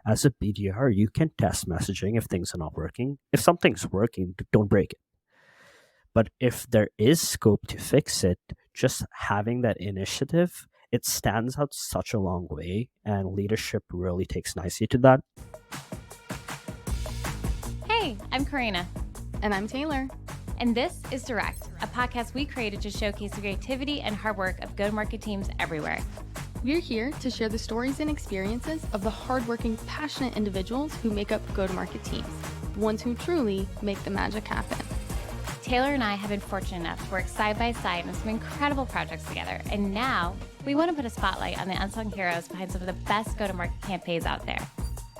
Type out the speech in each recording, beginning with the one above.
As a BDR, you can test messaging if things are not working. If something's working, don't break it. But if there is scope to fix it, just having that initiative, it stands out such a long way, and leadership really takes nicely to that. Hey, I'm Corrina. And I'm Taylor. And this is Direct, a podcast we created to showcase the creativity and hard work of go-to-market teams everywhere. We're here to share the stories and experiences of the hardworking, passionate individuals who make up go-to-market teams, the ones who truly make the magic happen. Taylor and I have been fortunate enough to work side by side on some incredible projects together, and now we want to put a spotlight on the unsung heroes behind some of the best go-to-market campaigns out there.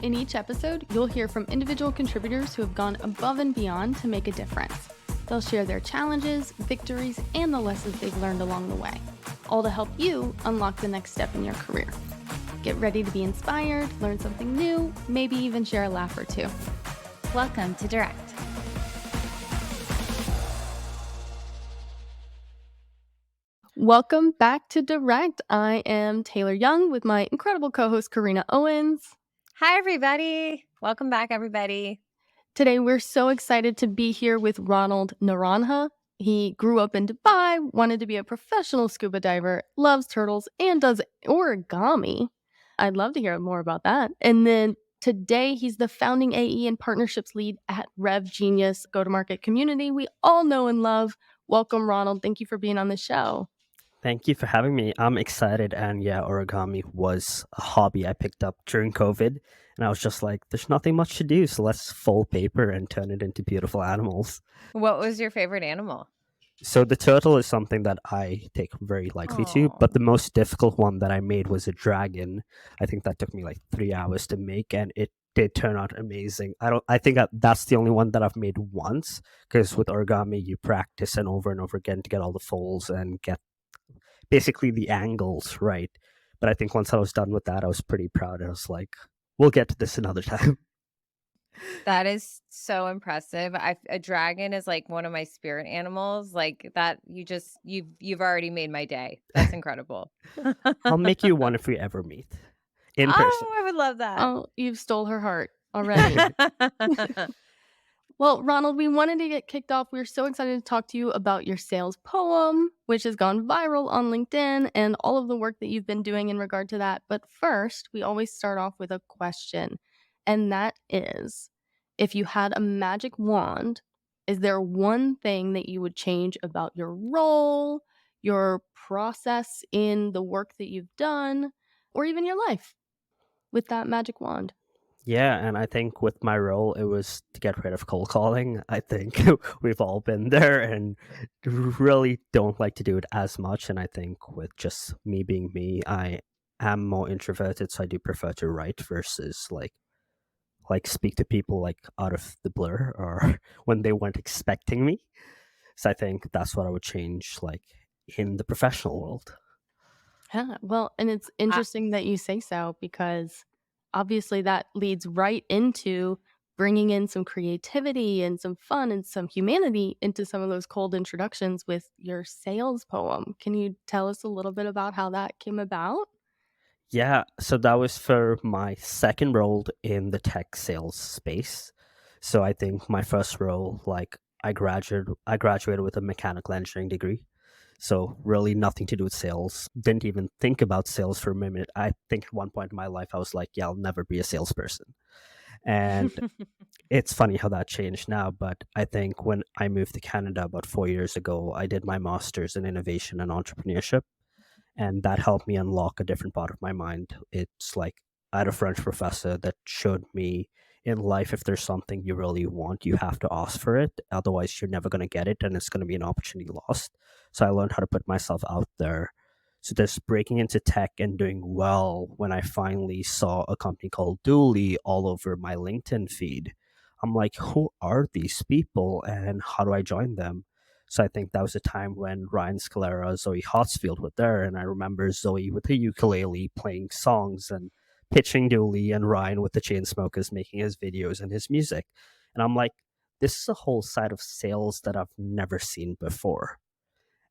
In each episode, you'll hear from individual contributors who have gone above and beyond to make a difference. They'll share their challenges, victories, and the lessons they've learned along the way, all to help you unlock the next step in your career. Get ready to be inspired, learn something new, maybe even share a laugh or two. Welcome to Direct. Welcome back to Direct. I am Taylor Young with my incredible co-host Corrina Owens. Hi, everybody. Welcome back, everybody. Today, we're so excited to be here with Ronald Noronha. He grew up in Dubai, wanted to be a professional scuba diver, loves turtles, and does origami. I'd love to hear more about that. And then today, he's the founding AE and partnerships lead at RevGenius go-to-market community we all know and love. Welcome, Ronald. Thank you for being on the show. Thank you for having me. I'm excited. And yeah, origami was a hobby I picked up during COVID. And I was just like, there's nothing much to do. So let's fold paper and turn it into beautiful animals. What was your favorite animal? So the turtle is something that I take very lightly to. But the most difficult one that I made was a dragon. I think that took me like 3 hours to make. And it did turn out amazing. I think that's the only one that I've made once. Because with origami, you practice and over again to get all the folds and get basically the angles right. But I think once I was done with that, I was pretty proud. I was like, we'll get to this another time. That is so impressive. A dragon is like one of my spirit animals. Like that, you've already made my day. That's incredible. I'll make you one if we ever meet in person. Oh, I would love that. Oh, you've stole her heart already. Well, Ronald, we wanted to get kicked off. We're so excited to talk to you about your sales poem, which has gone viral on LinkedIn, and all of the work that you've been doing in regard to that. But first, we always start off with a question, and that is, if you had a magic wand, is there one thing that you would change about your role, your process in the work that you've done, or even your life with that magic wand? Yeah, and I think with my role, it was to get rid of cold calling. I think we've all been there and really don't like to do it as much. And I think with just me being me, I am more introverted, so I do prefer to write versus like speak to people like out of the blur or when they weren't expecting me. So I think that's what I would change, like in the professional world. Yeah, well, and it's interesting that you say so, because obviously that leads right into bringing in some creativity and some fun and some humanity into some of those cold introductions with your sales poem. Can you tell us a little bit about how that came about? Yeah, so that was for my second role in the tech sales space. So I think my first role, like I graduated with a mechanical engineering degree. So really nothing to do with sales. Didn't even think about sales for a minute. I think at one point in my life, I was like, yeah, I'll never be a salesperson. And it's funny how that changed now. But I think when I moved to Canada about 4 years ago, I did my master's in innovation and entrepreneurship. And that helped me unlock a different part of my mind. It's like I had a French professor that showed me in life, if there's something you really want, you have to ask for it. Otherwise, you're never going to get it and it's going to be an opportunity lost. So I learned how to put myself out there. So just breaking into tech and doing well when I finally saw a company called Dooley all over my LinkedIn feed. I'm like, who are these people and how do I join them? So I think that was a time when Ryan Scalera, Zoe Hotsfield were there. And I remember Zoe with the ukulele playing songs and pitching Dooley, and Ryan with the Chainsmokers making his videos and his music. And I'm like, this is a whole side of sales that I've never seen before.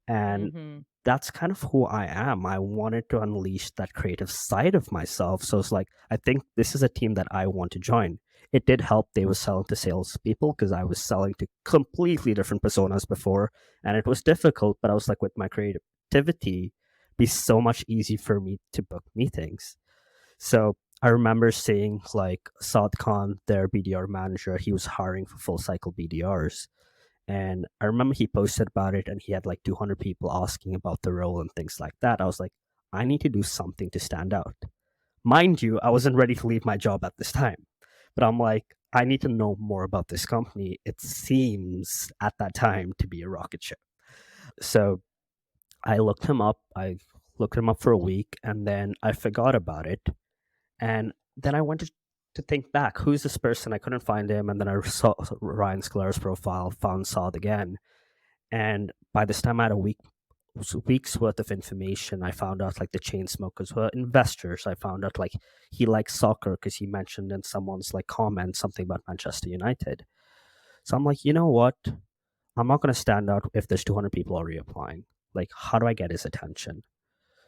And Mhm. that's kind of who I am. I wanted to unleash that creative side of myself. So it's like, I think this is a team that I want to join. It did help they were selling to salespeople because I was selling to completely different personas before. And it was difficult, but I was like, with my creativity, be so much easy for me to book meetings. So I remember seeing like Saad Khan, their BDR manager, he was hiring for full cycle BDRs. And I remember he posted about it and he had like 200 people asking about the role and things like that. I was like, I need to do something to stand out. Mind you, I wasn't ready to leave my job at this time, but I'm like, I need to know more about this company. It seems at that time to be a rocket ship. So I looked him up. I looked him up for a week and then I forgot about it. And then I went to think back, who's this person? I couldn't find him. And then I saw Ryan Sklar's profile, found Saad again. And by this time, I had week's worth of information. I found out like the chain smokers were investors. I found out like he likes soccer because he mentioned in someone's like comment something about Manchester United. So I'm like, you know what? I'm not going to stand out if there's 200 people already applying. Like, how do I get his attention?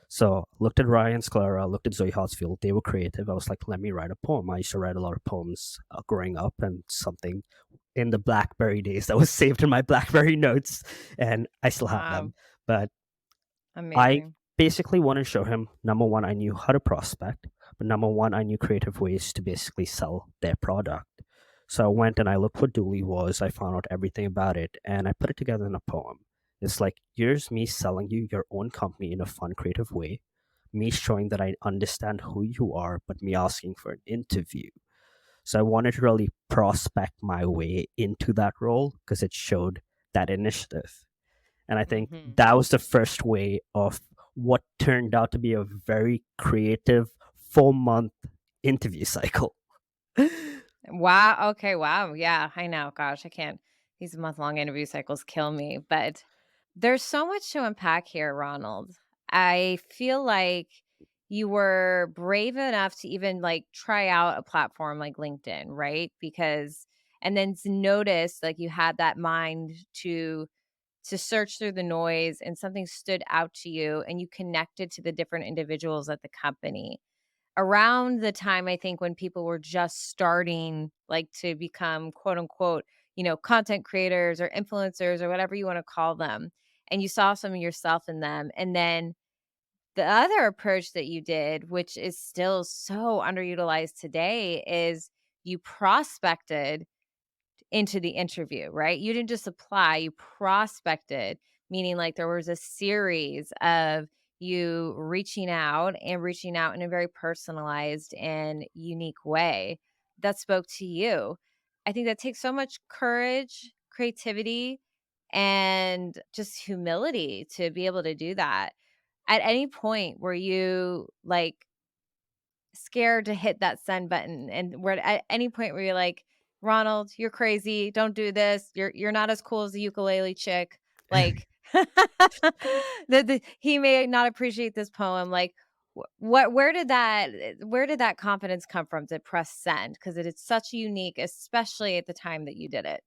So looked at Ryan Sclera, looked at Zoe Hartsfield. They were creative. I was like, let me write a poem. I used to write a lot of poems growing up, and something in the BlackBerry days that was saved in my BlackBerry notes, and I still have Wow. them. But I Amazing. basically want to show him, number one, I knew how to prospect, but number one, I knew creative ways to basically sell their product. So I went and I looked what Dooley was. I found out everything about it, and I put it together in a poem. It's like, here's me selling you your own company in a fun, creative way, me showing that I understand who you are, but me asking for an interview. So I wanted to really prospect my way into that role because it showed that initiative. And I think Mhm. that was the first way of what turned out to be a very creative 4 month interview cycle. Wow. Okay. Wow. Yeah, I know. Gosh, I can't. These month-long interview cycles kill me. But there's so much to unpack here, Ronald. I feel like you were brave enough to even like try out a platform like LinkedIn, right? Because and then to notice like you had that mind to search through the noise and something stood out to you and you connected to the different individuals at the company around the time I think when people were just starting like to become quote unquote, content creators or influencers or whatever you want to call them. And you saw some of yourself in them. And then the other approach that you did, which is still so underutilized today, is you prospected into the interview, right? You didn't just apply, you prospected, meaning like there was a series of you reaching out in a very personalized and unique way that spoke to you. I think that takes so much courage, creativity, and just humility to be able to do that. At any point were you like scared to hit that send button and where at any point where you're like, "Ronald, you're crazy. Don't do this. You're not as cool as the ukulele chick." Like he may not appreciate this poem. Like what where did that confidence come from to press send? Because it is such unique, especially at the time that you did it.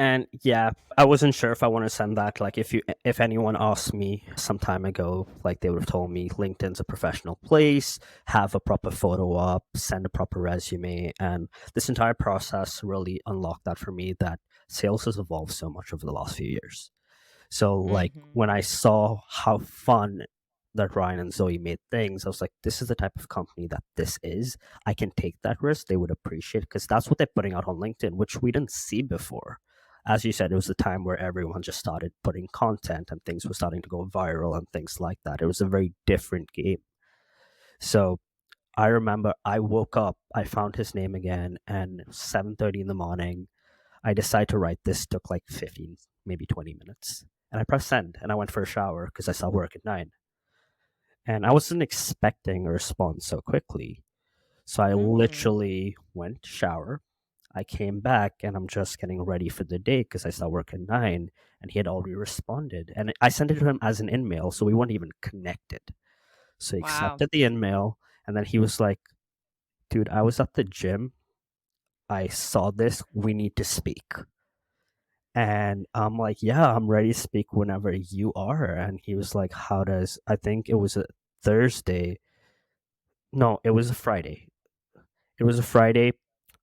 And yeah, I wasn't sure if I want to send that. Like, if anyone asked me some time ago, like they would have told me LinkedIn's a professional place, have a proper photo up, send a proper resume, and this entire process really unlocked that for me. That sales has evolved so much over the last few years. So like Mhm. when I saw how fun that Ryan and Zoe made things, I was like, this is the type of company that this is. I can take that risk. They would appreciate it because that's what they're putting out on LinkedIn, which we didn't see before. As you said, it was the time where everyone just started putting content and things were starting to go viral and things like that. It was a very different game. So I remember I woke up, I found his name again, and 7:30 in the morning, I decided to write this. Took like 15, maybe 20 minutes. And I pressed send and I went for a shower because I saw work at 9. And I wasn't expecting a response so quickly. So I Mm. literally went to shower. I came back and I'm just getting ready for the day because I saw work at 9 and he had already responded. And I sent it to him as an in-mail, so we weren't even connected. So he Wow. accepted the in-mail and then he was like, dude, I was at the gym. I saw this. We need to speak. And I'm like, yeah, I'm ready to speak whenever you are. And he was like, I think it was a Thursday. No, it was a Friday. It was a Friday,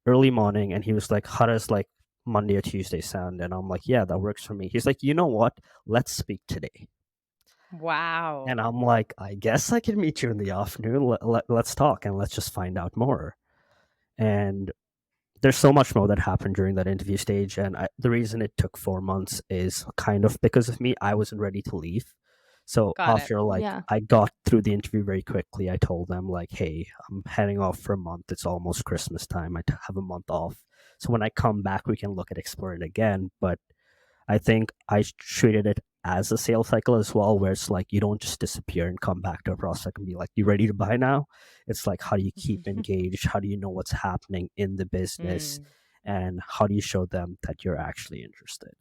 early morning. And he was like, how does like Monday or Tuesday sound? And I'm like, yeah, that works for me. He's like, you know what? Let's speak today. Wow. And I'm like, I guess I can meet you in the afternoon. Let's talk and let's just find out more. And there's so much more that happened during that interview stage. And the reason it took 4 months is kind of because of me. I wasn't ready to leave. So Got it. after like Yeah. I got through the interview very quickly, I told them like, hey, I'm heading off for a month. It's almost Christmas time. Have a month off. So when I come back, we can look at exploring it again. But I think I treated it as a sales cycle as well, where it's like you don't just disappear and come back to a prospect and be like, "You ready to buy now?" It's like, how do you keep engaged? How do you know what's happening in the business? Mm. And how do you show them that you're actually interested?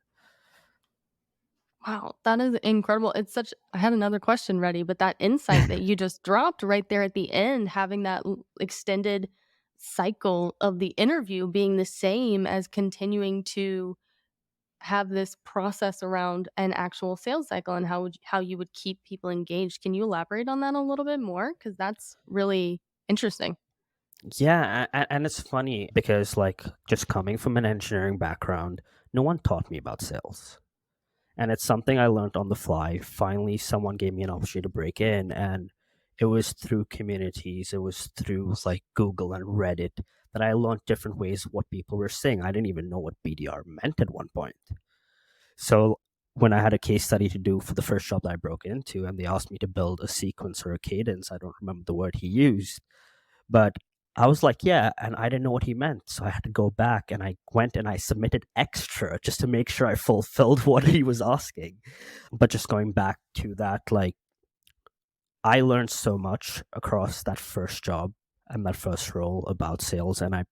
Wow, that is incredible. I had another question ready, but that insight that you just dropped right there at the end, having that extended cycle of the interview being the same as continuing to have this process around an actual sales cycle and how you would keep people engaged. Can you elaborate on that a little bit more? Because that's really interesting. Yeah, and it's funny because like just coming from an engineering background, no one taught me about sales. And it's something I learned on the fly. Finally, someone gave me an opportunity to break in, and it was through communities, it was through like Google and Reddit that I learned different ways of what people were saying. I didn't even know what BDR meant at one point. So when I had a case study to do for the first job that I broke into, and they asked me to build a sequence or a cadence, I don't remember the word he used, but I was like, yeah, and I didn't know what he meant. So I had to go back and I went and I submitted extra just to make sure I fulfilled what he was asking. But just going back to that, like, I learned so much across that first job and that first role about sales. And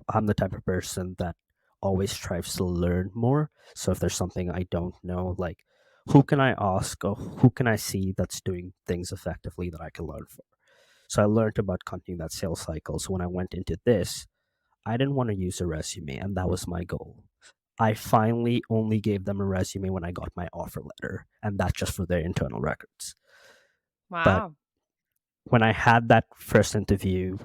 I'm the type of person that always strives to learn more. So if there's something I don't know, like, who can I ask or who can I see that's doing things effectively that I can learn from? So I learned about continuing that sales cycle. So when I went into this, I didn't want to use a resume, and that was my goal. I finally only gave them a resume when I got my offer letter, and that's just for their internal records. But Wow. when I had that first interview,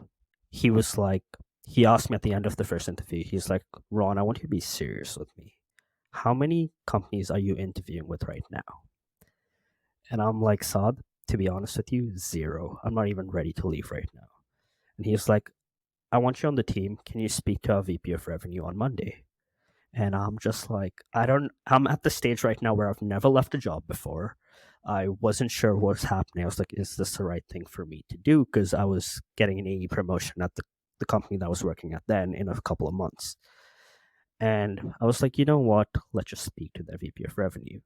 he was like, he asked me at the end of the first interview, he's like, Ron, I want you to be serious with me. How many companies are you interviewing with right now? And I'm like, Saad, to be honest with you, zero. I'm not even ready to leave right now. And he's like, I want you on the team. Can you speak to our VP of revenue on Monday? And I'm just like, I'm at the stage right now where I've never left a job before. I wasn't sure what was happening. I was like, is this the right thing for me to do? Because I was getting an AE promotion at the company that I was working at then in a couple of months. And I was like, you know what? Let's just speak to the VP of revenue.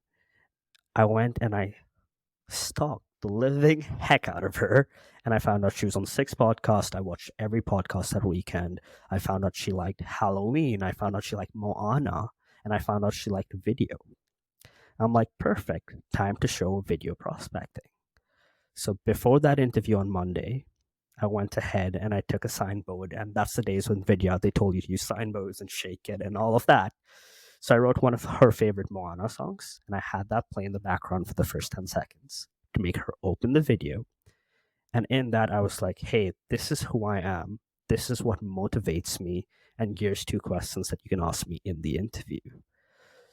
I went and I stalked the living heck out of her. And I found out she was on 6 podcasts. I watched every podcast that weekend. I found out she liked Halloween. I found out she liked Moana. And I found out she liked video. I'm like, perfect. Time to show video prospecting. So before that interview on Monday, I went ahead and I took a signboard. And that's the days when video, they told you to use signboards and shake it and all of that. So I wrote one of her favorite Moana songs, and I had that play in the background for the first 10 seconds to make her open the video. And in that, I was like, hey, this is who I am. This is what motivates me. And here's 2 questions that you can ask me in the interview.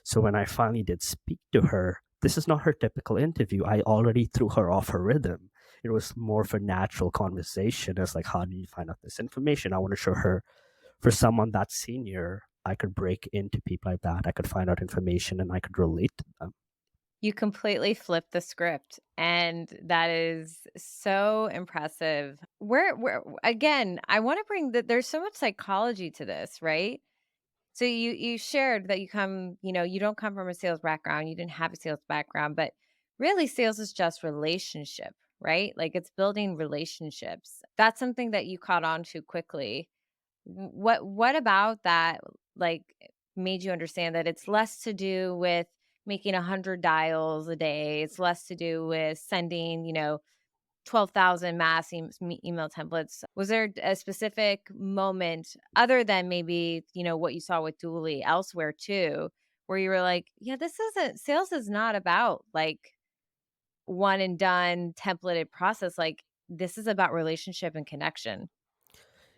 So when I finally did speak to her, this is not her typical interview. I already threw her off her rhythm. It was more of a natural conversation. It's like, how did you find out this information? I want to show her, for someone that senior, I could break into people like that. I could find out information and I could relate to them. You completely flipped the script, and that is so impressive. Where again, I want to bring that there's so much psychology to this, right? So you shared that you don't come from a sales background, you didn't have a sales background, but really sales is just relationship, right? Like it's building relationships. That's something that you caught on to quickly. What about that like made you understand that it's less to do with making 100 dials a day, it's less to do with sending 12,000 mass email templates. Was there a specific moment other than maybe what you saw with Dooley elsewhere too, where you were like, yeah, sales is not about like one and done templated process. Like this is about relationship and connection.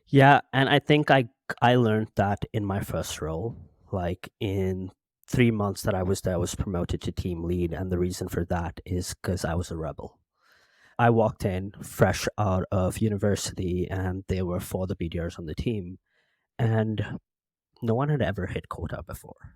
Yeah, and I think I learned that in my first role. Like in 3 months that I was there, I was promoted to team lead, and the reason for that is because I was a rebel. I walked in fresh out of university, and there were 4 the BDRs on the team, and no one had ever hit quota before.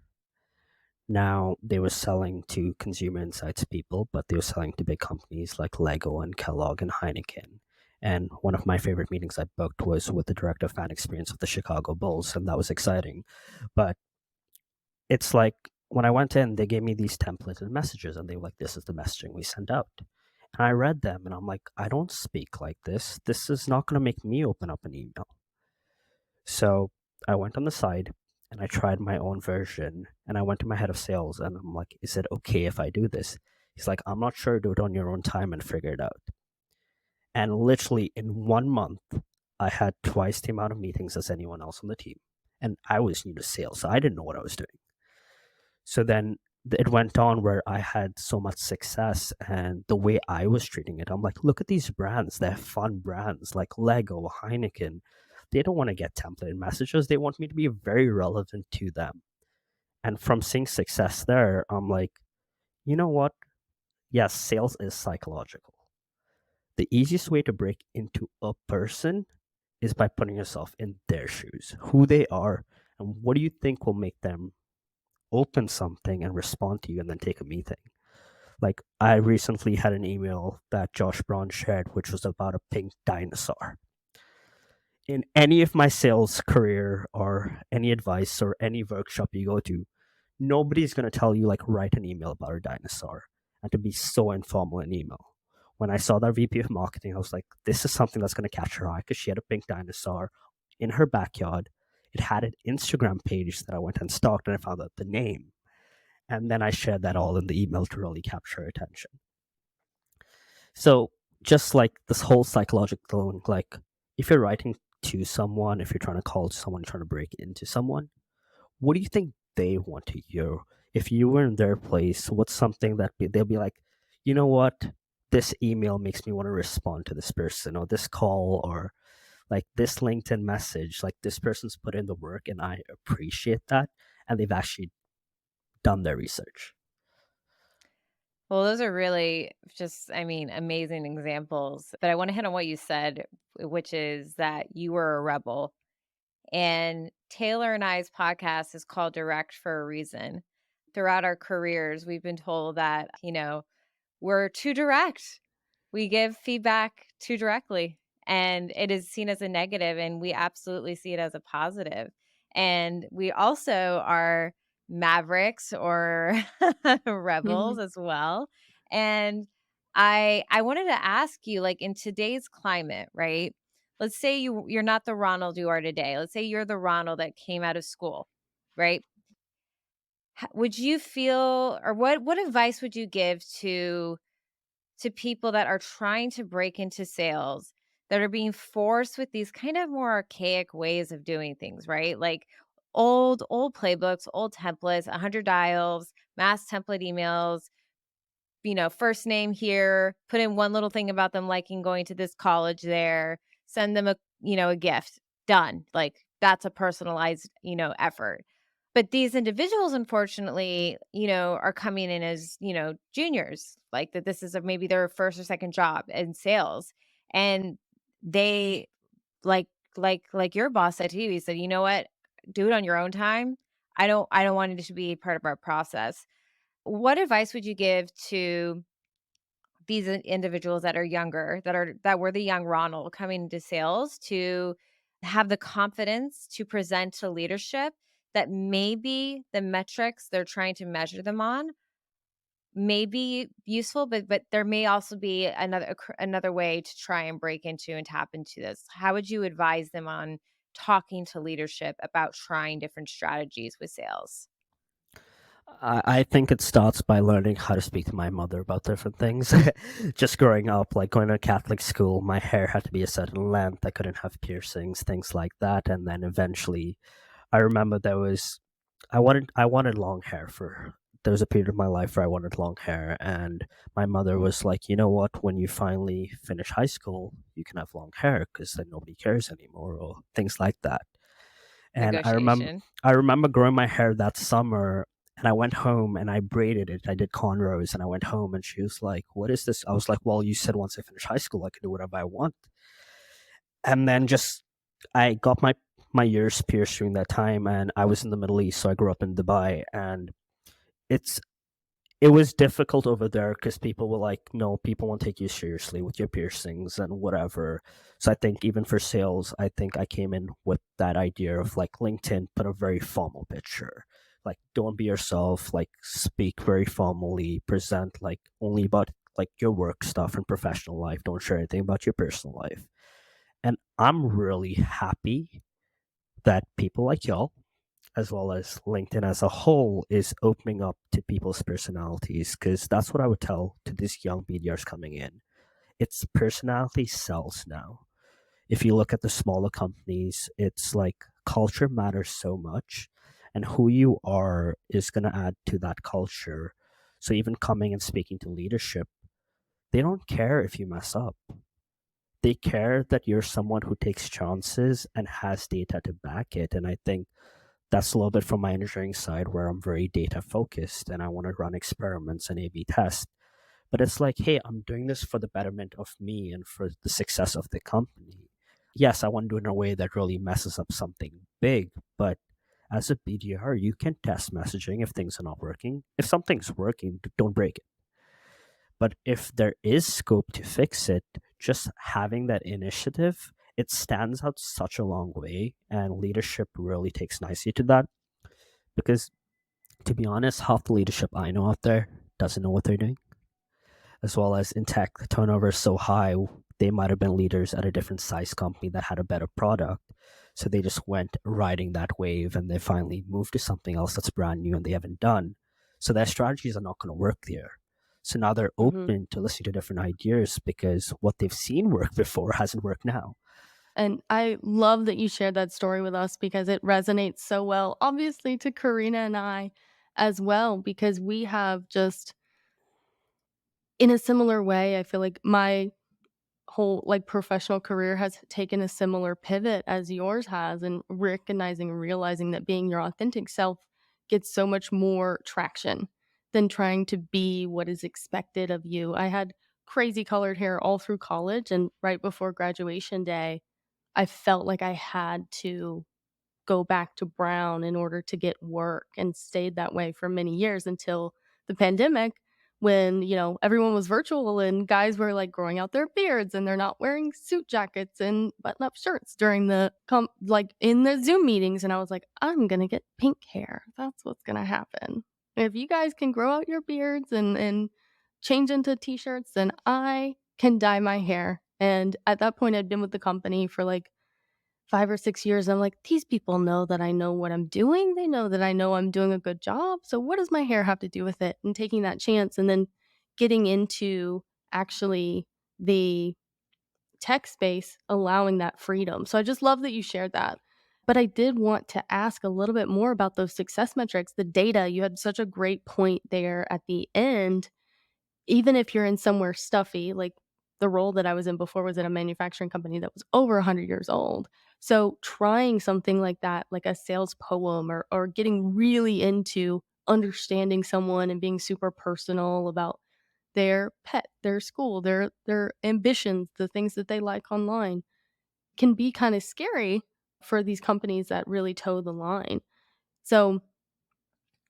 Now they were selling to consumer insights people, but they were selling to big companies like Lego and Kellogg and Heineken. And one of my favorite meetings I booked was with the director of fan experience of the Chicago Bulls, and that was exciting. But it's like when I went in, they gave me these templated messages, and they were like, "This is the messaging we send out." And I read them, and I'm like, "I don't speak like this. This is not going to make me open up an email." So I went on the side and I tried my own version, and I went to my head of sales and I'm like, "Is it okay if I do this?" He's like, "I'm not sure. Do it on your own time and figure it out." And literally in 1 month, I had twice the amount of meetings as anyone else on the team. And I was new to sales, so I didn't know what I was doing. So then it went on where I had so much success, and the way I was treating it, I'm like, look at these brands. They're fun brands like Lego, Heineken. They don't want to get templated messages. They want me to be very relevant to them. And from seeing success there, I'm like, you know what? Yes, sales is psychological. The easiest way to break into a person is by putting yourself in their shoes, who they are, and what do you think will make them open something and respond to you and then take a meeting. Like I recently had an email that Josh Braun shared, which was about a pink dinosaur. In any of my sales career or any advice or any workshop you go to, nobody's going to tell you like write an email about a dinosaur and to be so informal in email. When I saw that VP of marketing, I was like, this is something that's going to catch her eye because she had a pink dinosaur in her backyard. It had an Instagram page that I went and stalked, and I found out the name. And then I shared that all in the email to really capture her attention. So just like this whole psychological thing, like if you're writing to someone, if you're trying to call someone, you're trying to break into someone, what do you think they want to hear? If you were in their place, what's something that they'll be like, you know what? This email makes me want to respond to this person, or this call, or like this LinkedIn message. Like this person's put in the work and I appreciate that. And they've actually done their research. Well, those are really just, amazing examples. But I want to hit on what you said, which is that you were a rebel. And Taylor and I's podcast is called Direct for a reason. Throughout our careers, we've been told that, we're too direct. We give feedback too directly, and it is seen as a negative, and we absolutely see it as a positive. And we also are mavericks or rebels as well. And I wanted to ask you, like in today's climate, right? Let's say you're not the Ronald you are today. Let's say you're the Ronald that came out of school, right? Would you feel, or what advice would you give to people that are trying to break into sales, that are being forced with these kind of more archaic ways of doing things, right? Like old playbooks, old templates, 100 dials, mass template emails, first name here, put in one little thing about them liking going to this college there, send them a gift, done. Like that's a personalized, effort. But these individuals, unfortunately, are coming in as, juniors, like that this is maybe their first or second job in sales. And they like your boss said to you, he said, you know what, do it on your own time. I don't want it to be part of our process. What advice would you give to these individuals that are younger, that were the young Ronald coming into sales, to have the confidence to present to leadership that maybe the metrics they're trying to measure them on may be useful, but there may also be another way to try and break into and tap into this? How would you advise them on talking to leadership about trying different strategies with sales? I think it starts by learning how to speak to my mother about different things. Just growing up, like going to Catholic school, my hair had to be a certain length. I couldn't have piercings, things like that. And then eventually, I remember there was I wanted long hair for there was a period of my life where I wanted long hair, and my mother was like, you know what, when you finally finish high school, you can have long hair because then nobody cares anymore, or things like that. And Negotiation. I remember growing my hair that summer, and I went home and I braided it. I did cornrows, and I went home, and she was like, "What is this?" I was like, "Well, you said once I finish high school, I could do whatever I want." And then just I got my ears pierced during that time, and I was in the Middle East, so I grew up in Dubai, and it's it was difficult over there because people were like, no, people won't take you seriously with your piercings and whatever. So I think even for sales, I think I came in with that idea of like LinkedIn, put a very formal picture. Like, don't be yourself, like, speak very formally, present like only about like your work stuff and professional life. Don't share anything about your personal life. And I'm really happy that people like y'all, as well as LinkedIn as a whole, is opening up to people's personalities, because that's what I would tell to these young BDRs coming in. It's personality sells now. If you look at the smaller companies, it's like culture matters so much, and who you are is going to add to that culture. So even coming and speaking to leadership, they don't care if you mess up. They care that you're someone who takes chances and has data to back it. And I think that's a little bit from my engineering side where I'm very data focused and I want to run experiments and A/B test. But it's like, hey, I'm doing this for the betterment of me and for the success of the company. Yes, I want to do it in a way that really messes up something big, but as a BDR, you can test messaging if things are not working. If something's working, don't break it. But if there is scope to fix it, just having that initiative, it stands out such a long way, and leadership really takes nicely to that. Because to be honest, half the leadership I know out there doesn't know what they're doing. As well as in tech, the turnover is so high, they might have been leaders at a different size company that had a better product. So they just went riding that wave and they finally moved to something else that's brand new and they haven't done. So their strategies are not going to work there. So now they're Mhm. open to listening to different ideas because what they've seen work before hasn't worked now. And I love that you shared that story with us because it resonates so well, obviously, to Corrina and I as well, because we have just, in a similar way, I feel like my whole like professional career has taken a similar pivot as yours has, and recognizing and realizing that being your authentic self gets so much more traction than trying to be what is expected of you. I had crazy colored hair all through college, and right before graduation day I felt like I had to go back to brown in order to get work, and stayed that way for many years until the pandemic, when, everyone was virtual and guys were like growing out their beards and they're not wearing suit jackets and button up shirts during the like in the Zoom meetings, and I was like, I'm going to get pink hair. That's what's going to happen. If you guys can grow out your beards and change into t-shirts, then I can dye my hair. And at that point I'd been with the company for like 5 or 6 years. I'm like, these people know that I know what I'm doing. They know that I know I'm doing a good job. So what does my hair have to do with it? And taking that chance and then getting into actually the tech space, allowing that freedom. So I just love that you shared that. But I did want to ask a little bit more about those success metrics, the data. You had such a great point there at the end. Even if you're in somewhere stuffy, like the role that I was in before was at a manufacturing company that was over 100 years old. So trying something like that, like a sales poem, or getting really into understanding someone and being super personal about their pet, their school, their ambitions, the things that they like online, can be kind of scary for these companies that really toe the line. So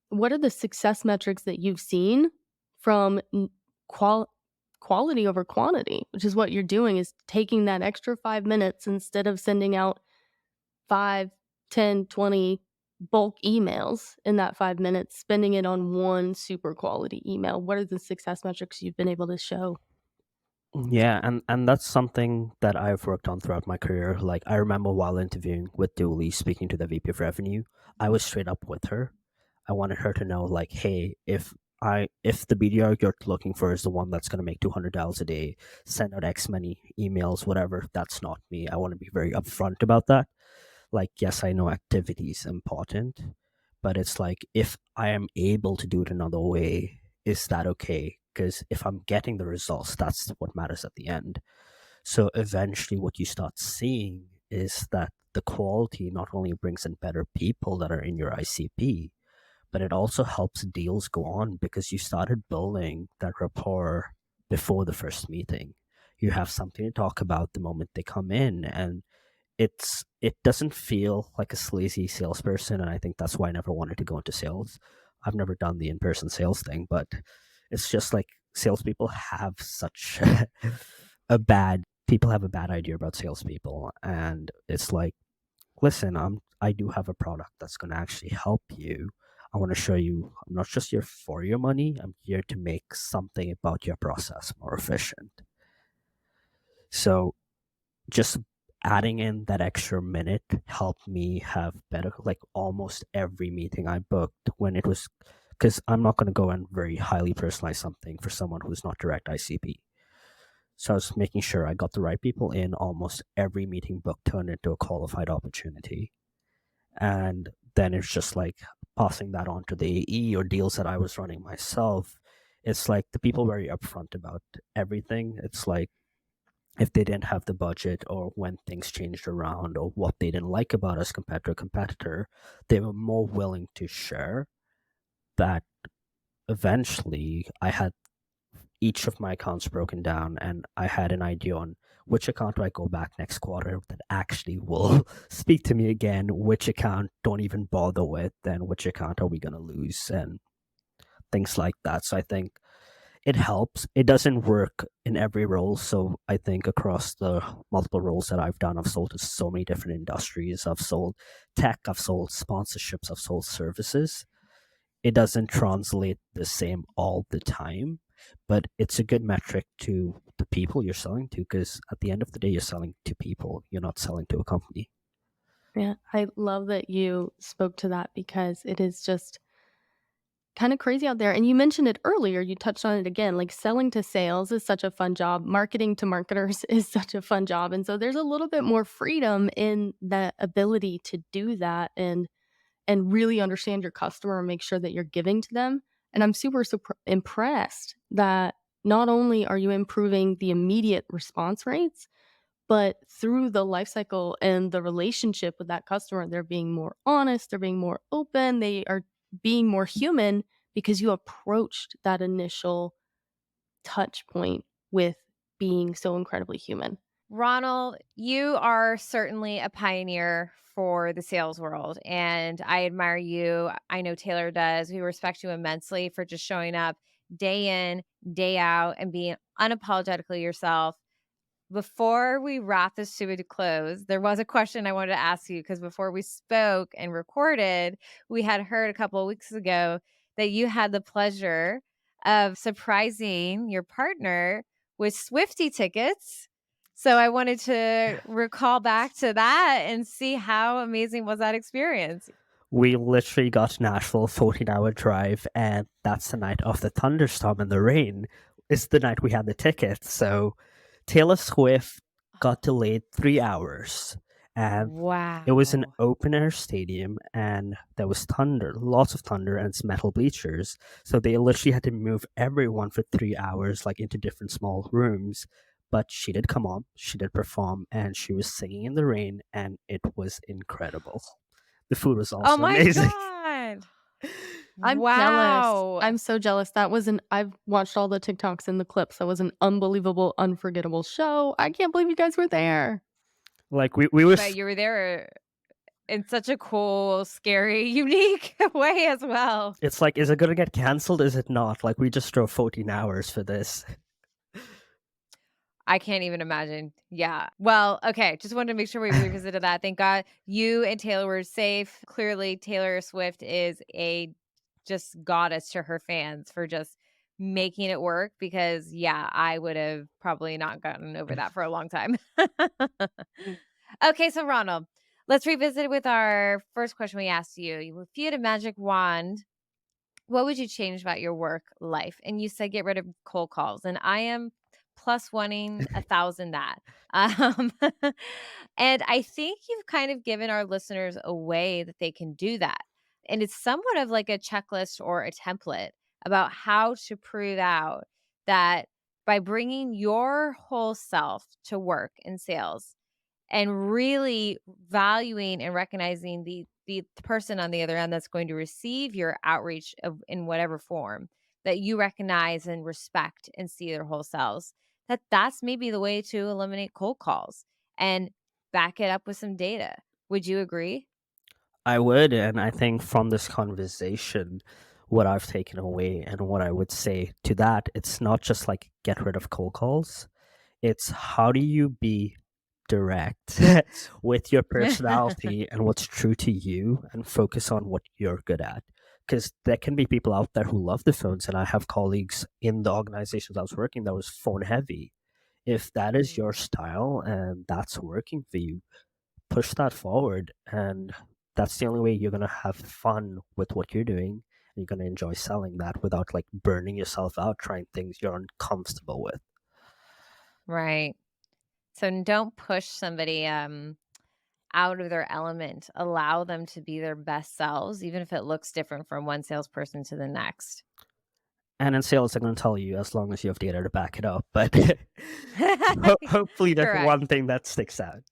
what are the success metrics that you've seen from qual- quality over quantity, which is what you're doing, is taking that extra 5 minutes instead of sending out 5, 10, 20 bulk emails in that 5 minutes, spending it on one super quality email. What are the success metrics you've been able to show? Yeah, and that's something that I've worked on throughout my career. Like I remember while interviewing with Dooley, speaking to the VP of Revenue, I was straight up with her. I wanted her to know, like, hey, if the BDR you're looking for is the one that's going to make $200 a day, send out X many emails, whatever. That's not me. I want to be very upfront about that. Like, yes, I know activity is important, but it's like, if I am able to do it another way, is that okay? Because if I'm getting the results, that's what matters at the end. So eventually, what you start seeing is that the quality not only brings in better people that are in your ICP, but it also helps deals go on because you started building that rapport before the first meeting. You have something to talk about the moment they come in, and it doesn't feel like a sleazy salesperson, and I think that's why I never wanted to go into sales. I've never done the in-person sales thing, but it's just like salespeople have such a bad people have a bad idea about salespeople, and it's like, listen, I do have a product that's going to actually help you. I want to show you I'm not just here for your money. I'm here to make something about your process more efficient. So just adding in that extra minute helped me have better, like almost every meeting I booked when it was, because I'm not going to go and very highly personalize something for someone who's not direct ICP. So I was making sure I got the right people in. Almost every meeting book turned into a qualified opportunity. And then it's just like passing that on to the AE or deals that I was running myself. It's like the people very upfront about everything. It's like, if they didn't have the budget, or when things changed around, or what they didn't like about us compared to a competitor, they were more willing to share. That eventually I had each of my accounts broken down, and I had an idea on which account do I go back next quarter that actually will speak to me again, which account don't even bother with, and which account are we going to lose, and things like that. So I think it helps. It doesn't work in every role. So I think across the multiple roles that I've done, I've sold to so many different industries. I've sold tech, I've sold sponsorships, I've sold services. It doesn't translate the same all the time, but it's a good metric to the people you're selling to, because at the end of the day, you're selling to people. You're not selling to a company. Yeah, I love that you spoke to that because it is just kind of crazy out there. And you mentioned it earlier, you touched on it again. Like selling to sales is such a fun job, marketing to marketers is such a fun job. And so there's a little bit more freedom in the ability to do that and really understand your customer and make sure that you're giving to them. And I'm super impressed that not only are you improving the immediate response rates, but through the life cycle and the relationship with that customer, they're being more honest, they're being more open, they are being more human because you approached that initial touch point with being so incredibly human. Ronald, you are certainly a pioneer for the sales world, and I admire you. I know Taylor does. We respect you immensely for just showing up day in, day out, and being unapologetically yourself. Before we wrap this to a close, there was a question I wanted to ask you because before we spoke and recorded, we had heard a couple of weeks ago that you had the pleasure of surprising your partner with Swifty tickets. So I wanted to recall back to that and see how amazing was that experience. We literally got to Nashville, 14-hour drive, and that's the night of the thunderstorm and the rain. It's the night we had the tickets. So Taylor Swift got delayed 3 hours, and it was an Wow. open air stadium, and there was thunder, lots of thunder, and it's metal bleachers. So they literally had to move everyone for 3 hours, like into different small rooms. But she did come on, she did perform, and she was singing in the rain, and it was incredible. The food was Oh also my amazing. God. I'm jealous. Wow. I'm so jealous. I've watched all the TikToks and the clips. That was an unbelievable, unforgettable show. I can't believe you guys were there. Like we were But you were there in such a cool, scary, unique way as well. it's like, is it gonna get cancelled? Is it not? Like, we just drove 14 hours for this. I can't even imagine. Yeah. Well, okay. Just wanted to make sure we revisited that. Thank God you and Taylor were safe. Clearly, Taylor Swift is a just goddess to her fans for just making it work because, yeah, I would have probably not gotten over that for a long time. Okay. So, Ronald, let's revisit with our first question we asked you. If you had a magic wand, what would you change about your work life? And you said get rid of cold calls. And I am plus wanting 1,000 that. Um, and I think you've kind of given our listeners a way that they can do that. And it's somewhat of like a checklist or a template about how to prove out that by bringing your whole self to work in sales and really valuing and recognizing the person on the other end that's going to receive your outreach in whatever form, that you recognize and respect and see their whole selves, that's maybe the way to eliminate cold calls and back it up with some data. Would you agree? I would, and I think from this conversation, what I've taken away and what I would say to that, it's not just like get rid of cold calls. It's how do you be direct with your personality and what's true to you and focus on what you're good at. Because there can be people out there who love the phones, and I have colleagues in the organizations I was working that was phone heavy. If that is your style and that's working for you, push that forward, and that's the only way you're going to have fun with what you're doing, and you're going to enjoy selling that without like burning yourself out trying things you're uncomfortable with. Right. So don't push somebody out of their element. Allow them to be their best selves, even if it looks different from one salesperson to the next. And in sales, they're going to tell you as long as you have data to back it up. But hopefully, there's Correct. one thing that sticks out.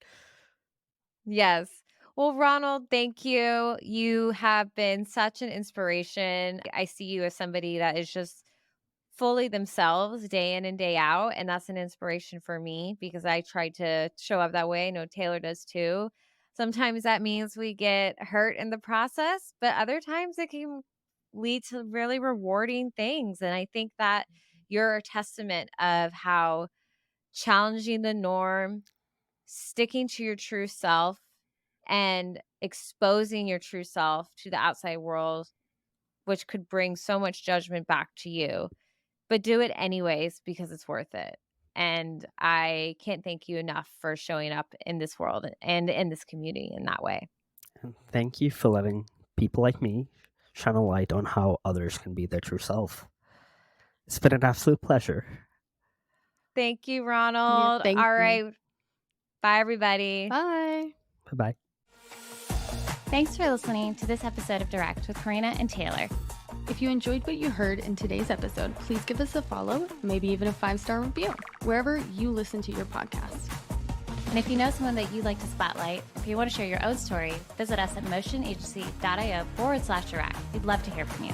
Yes. Well, Ronald, thank you. You have been such an inspiration. I see you as somebody that is just fully themselves day in and day out. And that's an inspiration for me because I try to show up that way. I know Taylor does too. Sometimes that means we get hurt in the process, but other times it can lead to really rewarding things. And I think that you're a testament of how challenging the norm, sticking to your true self, and exposing your true self to the outside world, which could bring so much judgment back to you, but do it anyways because it's worth it. And I can't thank you enough for showing up in this world and in this community in that way. And thank you for letting people like me shine a light on how others can be their true self. It's been an absolute pleasure. Thank you, Ronald. thank All you. right. Bye, everybody. Bye. Bye bye. Thanks for listening to this episode of Direct with Corrina and Taylor. If you enjoyed what you heard in today's episode, please give us a follow, maybe even a 5-star review, wherever you listen to your podcast. And if you know someone that you'd like to spotlight, if you want to share your own story, visit us at motionagency.io/direct. We'd love to hear from you.